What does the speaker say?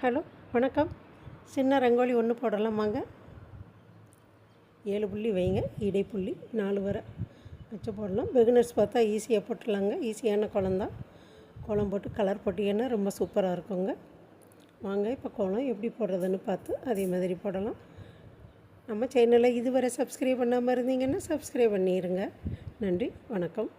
Hello வணக்கம். சின்ன ரங்கோலி ஒன்று போடலாமாங்க. 7 புள்ளி வைங்க, இடைப்புள்ளி 4 வரை வச்சு போடலாம். பிகினர்ஸ் பார்த்தா ஈஸியாக போட்டுடலாங்க. ஈஸியான கோலம் தான். கோலம் போட்டு கலர் போட்டிங்கன்னா ரொம்ப சூப்பராக இருக்குங்க. வாங்க இப்போ கோலம் எப்படி போடுறதுன்னு பார்த்து அதே மாதிரி போடலாம். நம்ம சேனலை இதுவரை சப்ஸ்கிரைப் பண்ணாமல் இருந்தீங்கன்னா சப்ஸ்கிரைப் பண்ணிடுங்க. நன்றி, வணக்கம்.